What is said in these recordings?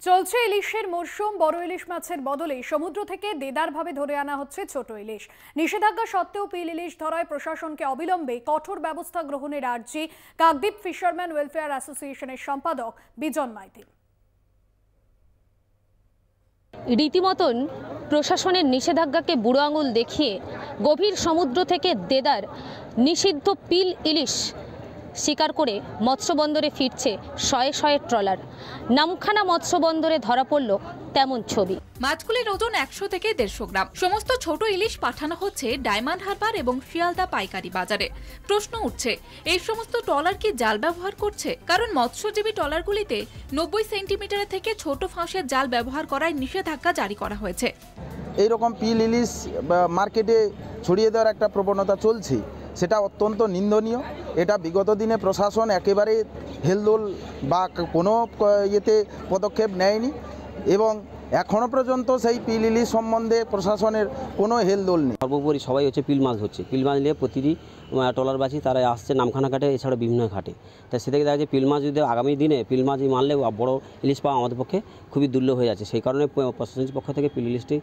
চলছে ইলিশের মরশুম। বড় ইলিশ মাছের বদলে সমুদ্র থেকে দেদারভাবে ধরে আনা হচ্ছে ছোট ইলিশ। নিষেধাজ্ঞা সত্ত্বেও পিল ইলিশ ধরায় প্রশাসনকে অবিলম্বে কঠোর ব্যবস্থা গ্রহণের আর্জি কাকদ্বীপ ফিশারম্যান ওয়েলফেয়ার অ্যাসোসিয়েশনের সম্পাদক বিজন মাইতি। রীতিমতন প্রশাসনের নিষেধাজ্ঞাকে বুড়ো আঙুল দেখিয়ে গভীর সমুদ্র থেকে দেদার নিষিদ্ধ পিল ইলিশ শিকার করে মৎস্যবন্দরে ফিরছে শয়ে শয়ে ট্রলার। নামখানা মৎস্যবন্দরে ধরা পড়ল তেমন ছবি। মাছগুলির ওজন 100 থেকে 150 গ্রাম। সমস্ত ছোট ইলিশ পাঠানো হচ্ছে ডায়মন্ড হারবার এবং শিয়ালদা পাইকারি বাজারে। প্রশ্ন উঠছে, এই সমস্ত ট্রলার কি জাল ব্যবহার করছে? কারণ মৎস্যজীবী ট্রলারগুলিতে 90 সেন্টিমিটারের থেকে ছোট ফাঁসের জাল ব্যবহার করায় নিষেধাজ্ঞা জারি করা হয়েছে। এইরকম পিল ইলিশ মার্কেটে ছড়িয়ে দেওয়ার একটা প্রবণতা চলছে, সেটা অত্যন্ত নিন্দনীয়। এটা বিগত দিনে প্রশাসন একেবারে হেলদোল বা কোনো ইয়েতে পদক্ষেপ নেয়নি এবং এখনও পর্যন্ত সেই পিল ইলিশ সম্বন্ধে প্রশাসনের কোনো হেলদোল নেই। সর্বোপরি সবাই হচ্ছে পিল মাছ ধরছে। পিল মাছ নিয়ে প্রতিটি ট্রলারবাসী তারা আসছে নামখানা ঘাটে, এছাড়া বিভিন্ন ঘাটে। তাই সে থেকে দেখা যাচ্ছে পিল মাছ যদি আগামী দিনে পিল মাছ মারলে বড় ইলিশ পাওয়া আমাদের পক্ষে খুবই দুর্লভ হয়ে যাচ্ছে। সেই কারণে প্রশাসনের পক্ষ থেকে পিল ইলিশটি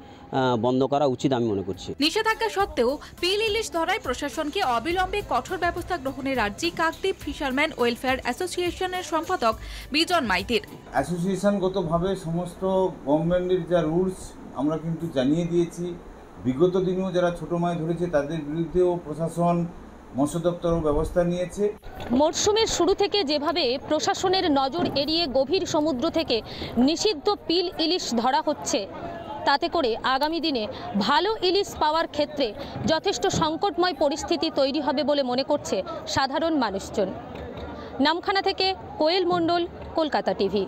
বন্ধ করা উচিত আমি মনে করছি। নিষেধাজ্ঞা সত্ত্বেও পিল ইলিশ ধরায় প্রশাসনকে অবিলম্বে কঠোর ব্যবস্থা গ্রহণের আর্জি কাকদ্বীপ ফিশারম্যান ওয়েলফেয়ার অ্যাসোসিয়েশনের সম্পাদক বিজন মাইতির। অ্যাসোসিয়েশনগতভাবে সমস্ত গভর্নমেন্টের যা রুলস আমরা কিন্তু জানিয়ে দিয়েছি। বিগত দিনেও যারা ছোট মাছ ধরেছে তাদের বিরুদ্ধেও প্রশাসন মৎস্য দপ্তরও ব্যবস্থা নিয়েছে। মরশুমের শুরু থেকে যেভাবে প্রশাসনের নজর এড়িয়ে গভীর সমুদ্র থেকে নিষিদ্ধ পিল ইলিশ ধরা হচ্ছে, তাতে করে আগামী দিনে ভালো ইলিশ পাওয়ার ক্ষেত্রে যথেষ্ট সংকটময় পরিস্থিতি তৈরি হবে বলে মনে করছে সাধারণ মানুষজন। নামখানা থেকে কোয়েল মণ্ডল, কলকাতা টিভি।